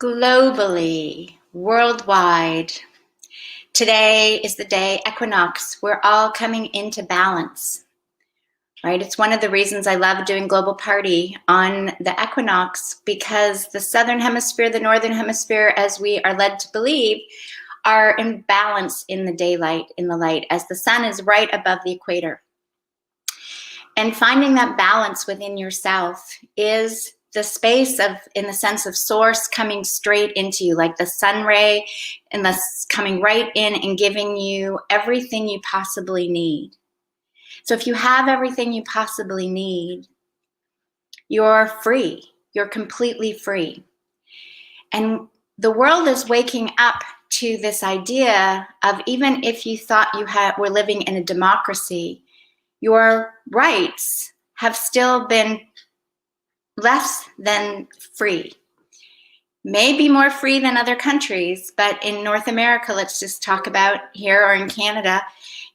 globally, worldwide. Today is the day equinox. We're all coming into balance, right? It's one of the reasons I love doing Global Party on the equinox, because the southern hemisphere, the northern hemisphere, as we are led to believe, are in balance in the daylight, in the light, as the sun is right above the equator. And finding that balance within yourself is the space of, in the sense of source coming straight into you, like the sun ray, and that's coming right in and giving you everything you possibly need. So if you have everything you possibly need, you're free. You're completely free. And the world is waking up to this idea of, even if you thought you were living in a democracy, your rights have still been less than free. Maybe more free than other countries, but in North America, let's just talk about here, or in Canada,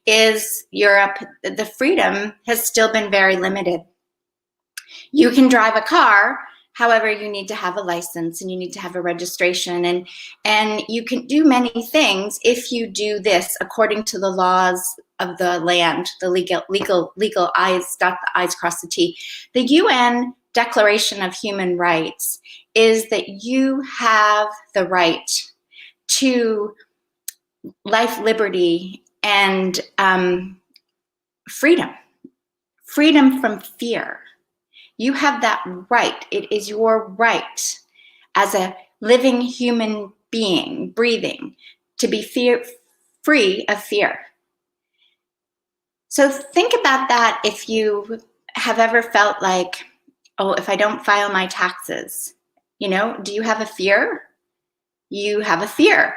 is Europe, the freedom has still been very limited. You can drive a car, however, you need to have a license and you need to have a registration, and you can do many things if you do this according to the laws of the land, the legal I's, dot the I's, cross the T. The UN Declaration of Human Rights is that you have the right to life, liberty, and freedom from fear. You have that right. It is your right as a living human being, breathing, to be free of fear. So think about that. If you have ever felt like, oh, if I don't file my taxes, do you have a fear? You have a fear.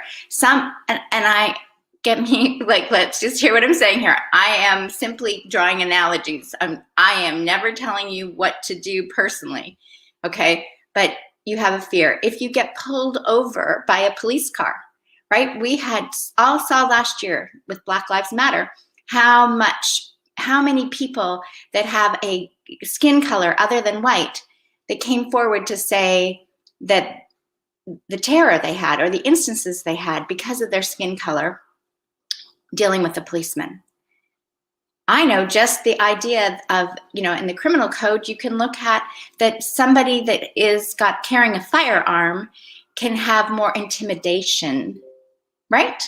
Let's just hear what I'm saying here. I am simply drawing analogies. I am never telling you what to do personally, okay? But you have a fear. If you get pulled over by a police car, right? We all saw last year with Black Lives Matter how many people that have a skin color other than white that came forward to say that the terror they had, or the instances they had because of their skin color, dealing with the policeman. I know just the idea of, in the criminal code, you can look at that somebody that is carrying a firearm can have more intimidation, right?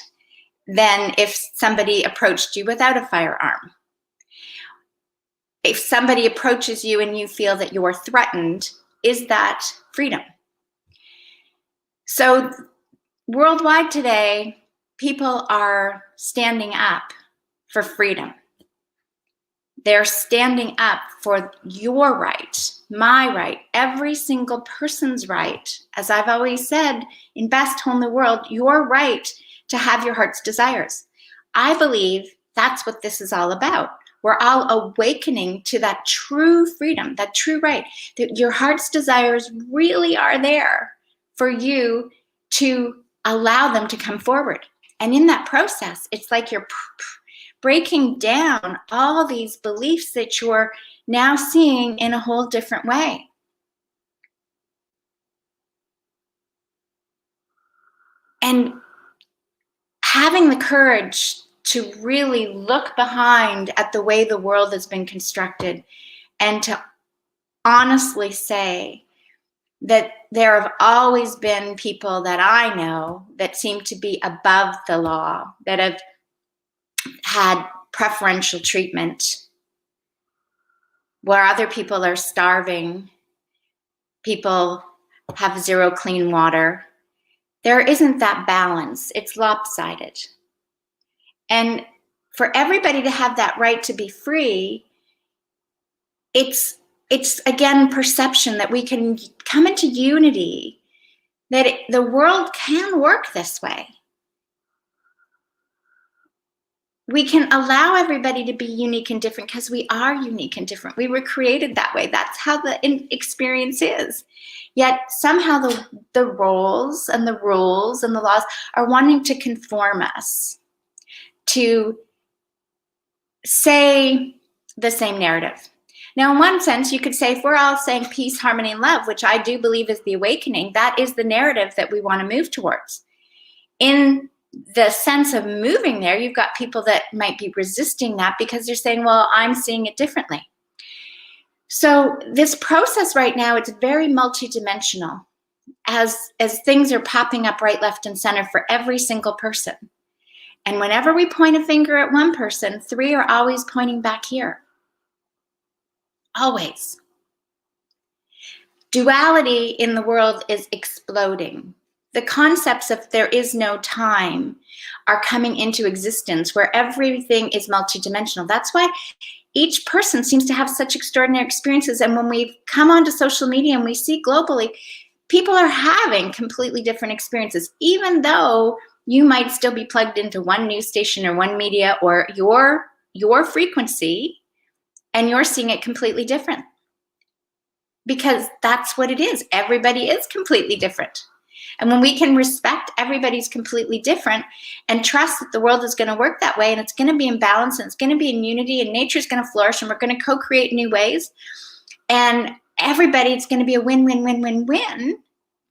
Than if somebody approached you without a firearm. If somebody approaches you and you feel that you're threatened, is that freedom? So worldwide today, people are standing up for freedom. They're standing up for your right, my right, every single person's right. As I've always said, in Best Home in the World, your right to have your heart's desires. I believe that's what this is all about. We're all awakening to that true freedom, that true right, that your heart's desires really are there for you to allow them to come forward. And in that process, it's like you're breaking down all these beliefs that you're now seeing in a whole different way. And having the courage to really look behind at the way the world has been constructed, and to honestly say that there have always been people that I know that seem to be above the law, that have had preferential treatment, where other people are starving, people have zero clean water. There isn't that balance. It's lopsided. And for everybody to have that right to be free, it's again perception that we can come into unity, that the world can work this way. We can allow everybody to be unique and different because we are unique and different. We were created that way. That's how the experience is. Yet somehow the roles and the rules and the laws are wanting to conform us to say the same narrative. Now, in one sense, you could say if we're all saying peace, harmony, and love, which I do believe is the awakening, that is the narrative that we want to move towards. In the sense of moving there, you've got people that might be resisting that because they're saying, well, I'm seeing it differently. So this process right now, it's very multidimensional as things are popping up right, left, and center for every single person. And whenever we point a finger at one person, 3 are always pointing back here. Always. Duality in the world is exploding. The concepts of there is no time are coming into existence where everything is multidimensional. That's why each person seems to have such extraordinary experiences. And when we come onto social media and we see globally, people are having completely different experiences, even though you might still be plugged into one news station or one media or your frequency, and you're seeing it completely different. Because that's what it is. Everybody is completely different. And when we can respect everybody's completely different and trust that the world is going to work that way and it's going to be in balance and it's going to be in unity and nature's going to flourish and we're going to co-create new ways and it's going to be a win-win-win-win-win,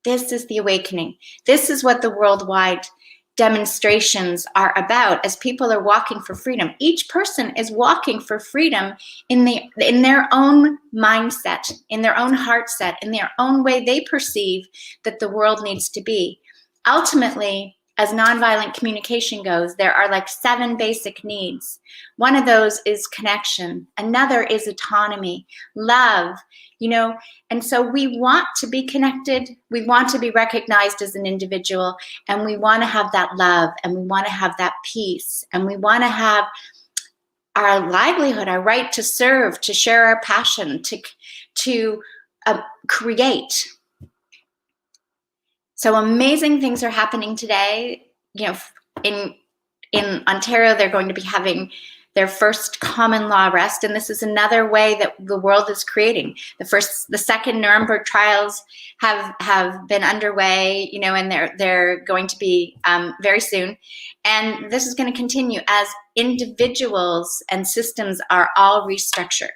this is the awakening. This is what the worldwide demonstrations are about as people are walking for freedom. Each person is walking for freedom in their own mindset, in their own heart set, in their own way they perceive that the world needs to be. Ultimately, as nonviolent communication goes, there are like 7 basic needs. One of those is connection. Another is autonomy, love, and so we want to be connected. We want to be recognized as an individual, and we want to have that love, and we want to have that peace, and we want to have our livelihood, our right to serve, to share our passion, to create. So amazing things are happening today. In Ontario, they're going to be having their first common law arrest, and this is another way that the world is creating. The second Nuremberg trials have been underway, and they're going to be very soon, and this is going to continue as individuals and systems are all restructured.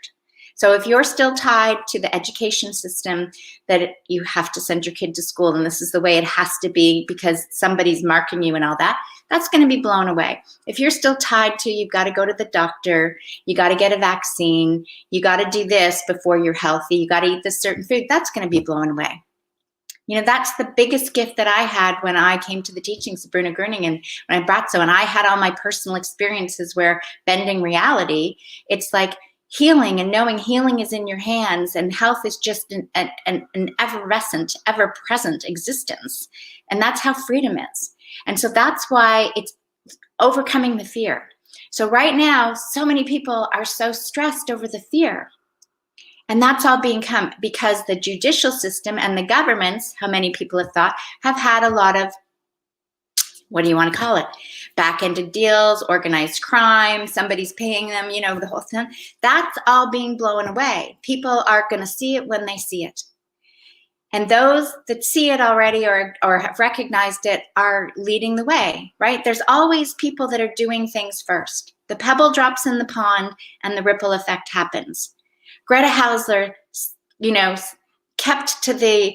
So if you're still tied to the education system that you have to send your kid to school and this is the way it has to be because somebody's marking you and all that, that's going to be blown away. If you're still tied to you've got to go to the doctor, you got to get a vaccine, you got to do this before you're healthy, you got to eat this certain food, that's going to be blown away. That's the biggest gift that I had when I came to the teachings of Bruno Gröning and when I brought and I had all my personal experiences where bending reality, it's like healing and knowing healing is in your hands and health is just an effervescent, ever-present existence. And that's how freedom is. And so that's why it's overcoming the fear. So right now, so many people are so stressed over the fear. And that's all being come because the judicial system and the governments, how many people have thought, have had a lot of, what do you want to call it? Back-ended deals, organized crime, somebody's paying them, the whole thing. That's all being blown away. People are going to see it when they see it. And those that see it already or have recognized it are leading the way, right? There's always people that are doing things first. The pebble drops in the pond and the ripple effect happens. Greta Hausler, kept to the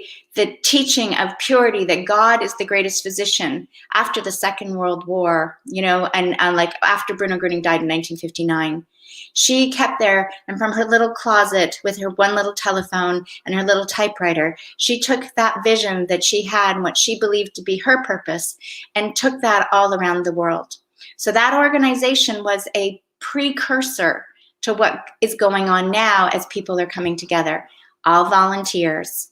teaching of purity, that God is the greatest physician after the Second World War, and like after Bruno Gröning died in 1959. She kept there, and from her little closet with her one little telephone and her little typewriter, she took that vision that she had and what she believed to be her purpose and took that all around the world. So that organization was a precursor to what is going on now as people are coming together. All volunteers,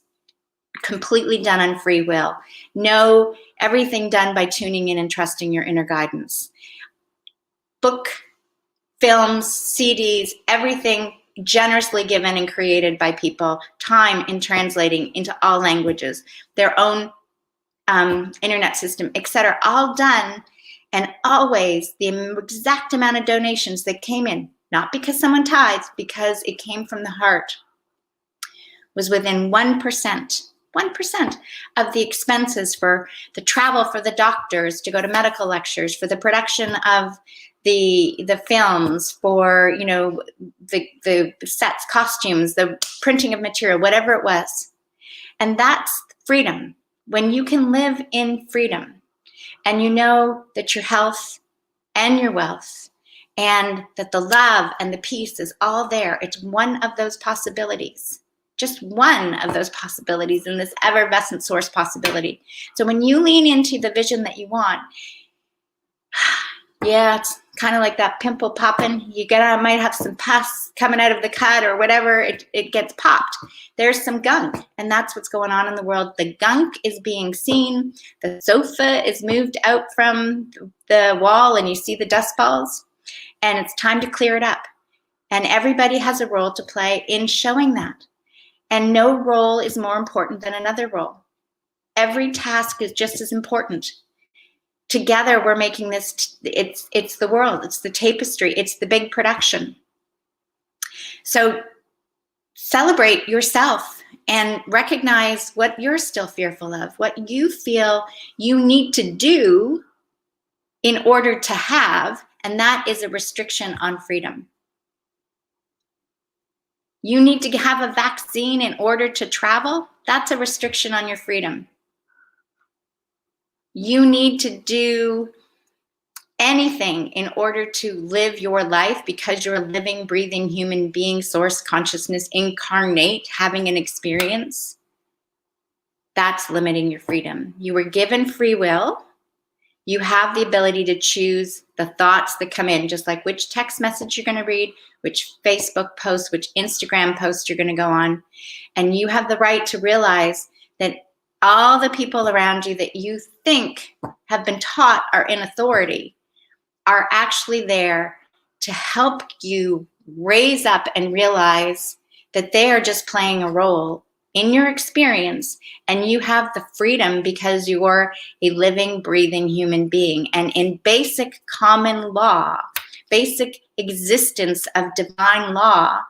completely done on free will. No, everything done by tuning in and trusting your inner guidance. Book, films, CDs, everything generously given and created by people. Time in translating into all languages. Their own internet system, etc. All done, and always the exact amount of donations that came in, not because someone tithed, because it came from the heart, was within 1% of the expenses for the travel for the doctors to go to medical lectures, for the production of the films, for, you know, the sets, costumes, the printing of material, whatever it was. And that's freedom. When you can live in freedom and you know that your health and your wealth and that the love and the peace is all there. It's one of those possibilities, just one of those possibilities in this effervescent source possibility. So when you lean into the vision that you want, yeah, it's kind of like that pimple popping. You might have some pus coming out of the cut or whatever. It gets popped. There's some gunk, and that's what's going on in the world. The gunk is being seen. The sofa is moved out from the wall, and you see the dust balls, and it's time to clear it up. And everybody has a role to play in showing that. And no role is more important than another role. Every task is just as important. Together, we're making this, it's the world, it's the tapestry, it's the big production. So celebrate yourself and recognize what you're still fearful of, what you feel you need to do in order to have, and that is a restriction on freedom. You need to have a vaccine in order to travel, that's a restriction on your freedom. You need to do anything in order to live your life because you're a living, breathing human being, source consciousness, incarnate, having an experience. That's limiting your freedom. You were given free will. You have the ability to choose the thoughts that come in, just like which text message you're going to read, which Facebook post, which Instagram post you're going to go on. And you have the right to realize that all the people around you that you think have been taught are in authority are actually there to help you raise up and realize that they are just playing a role in your experience, and you have the freedom because you are a living, breathing human being. And in basic common law, basic existence of divine law,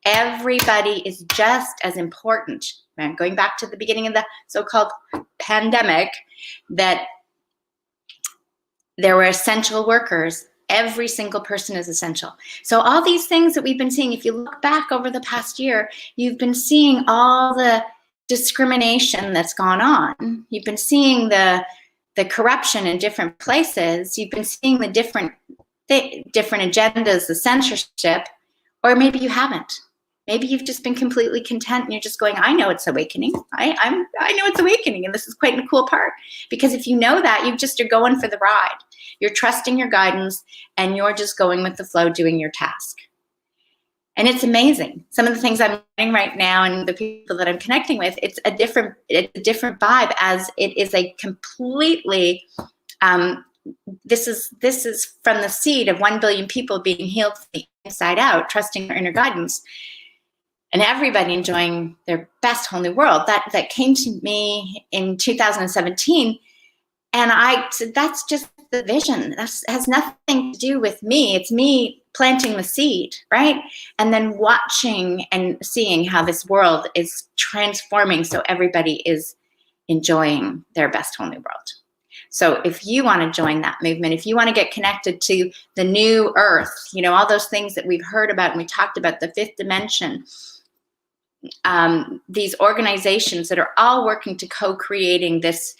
everybody is just as important. And going back to the beginning of the so-called pandemic, that there were essential workers. Every single person is essential. So all these things that we've been seeing, if you look back over the past year, you've been seeing all the discrimination that's gone on. You've been seeing the corruption in different places. You've been seeing the different agendas, the censorship, or maybe you haven't. Maybe you've just been completely content and you're just going, I know it's awakening. I know it's awakening, and this is quite a cool part. Because if you know that, you're going for the ride. You're trusting your guidance and you're just going with the flow, doing your task. And it's amazing. Some of the things I'm learning right now and the people that I'm connecting with, it's a different vibe, as it is a completely, this is from the seed of 1 billion people being healed from the inside out, trusting their inner guidance. And everybody enjoying their best whole new world. That came to me in 2017. And I said, that's just the vision. That has nothing to do with me. It's me planting the seed, right? And then watching and seeing how this world is transforming so everybody is enjoying their best whole new world. So if you want to join that movement, if you want to get connected to the new earth, you know, all those things that we've heard about and we talked about, the fifth dimension, these organizations that are all working to co-creating this,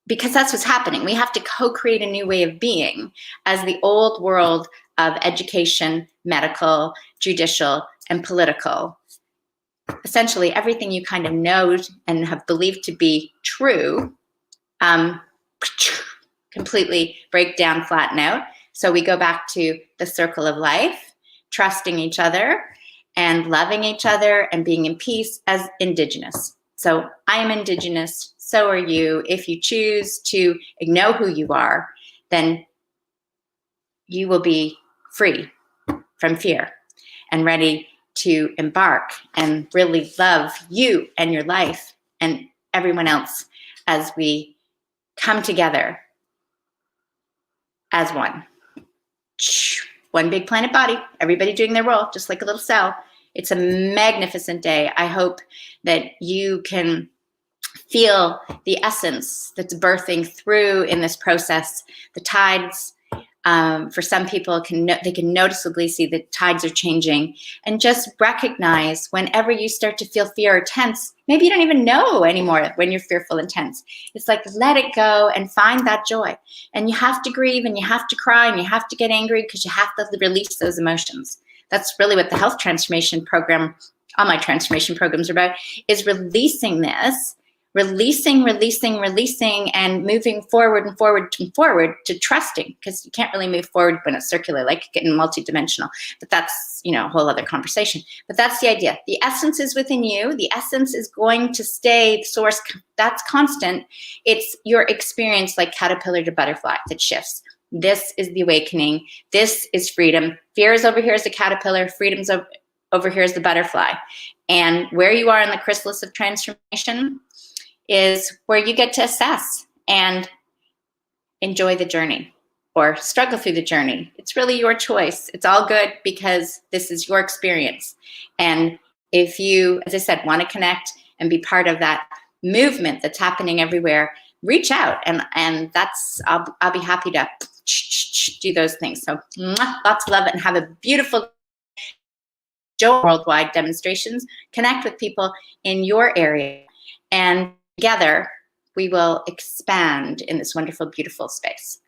because that's what's happening. We have to co-create a new way of being as the old world of education, medical, judicial, and political. Essentially, everything you kind of know and have believed to be true, completely break down, flatten out. So we go back to the circle of life, trusting each other and loving each other and being in peace as Indigenous. So I am Indigenous, so are you. If you choose to know who you are, then you will be free from fear and ready to embark and really love you and your life and everyone else as we come together as one. One big planet body, everybody doing their role, just like a little cell. It's a magnificent day. I hope that you can feel the essence that's birthing through in this process. The tides For some people, they can noticeably see the tides are changing, and just recognize whenever you start to feel fear or tense, maybe you don't even know anymore when you're fearful and tense. It's like, let it go and find that joy. And you have to grieve, and you have to cry, and you have to get angry, because you have to release those emotions. That's really what the health transformation program, all my transformation programs are about, is releasing this. Releasing, and moving forward and forward and forward to trusting, because you can't really move forward when it's circular, like getting multidimensional. But that's, a whole other conversation. But that's the idea. The essence is within you. The essence is going to stay the source. That's constant. It's your experience, like caterpillar to butterfly, that shifts. This is the awakening. This is freedom. Fear is over here as the caterpillar. Freedom's over here as the butterfly. And where you are in the chrysalis of transformation is where you get to assess and enjoy the journey or struggle through the journey. It's really your choice. It's all good, because this is your experience. And if you, as I said, want to connect and be part of that movement that's happening everywhere, reach out, and that's, I'll be happy to do those things. So lots of love, and have a beautiful joy. Worldwide demonstrations, connect with people in your area, and together we will expand in this wonderful, beautiful space.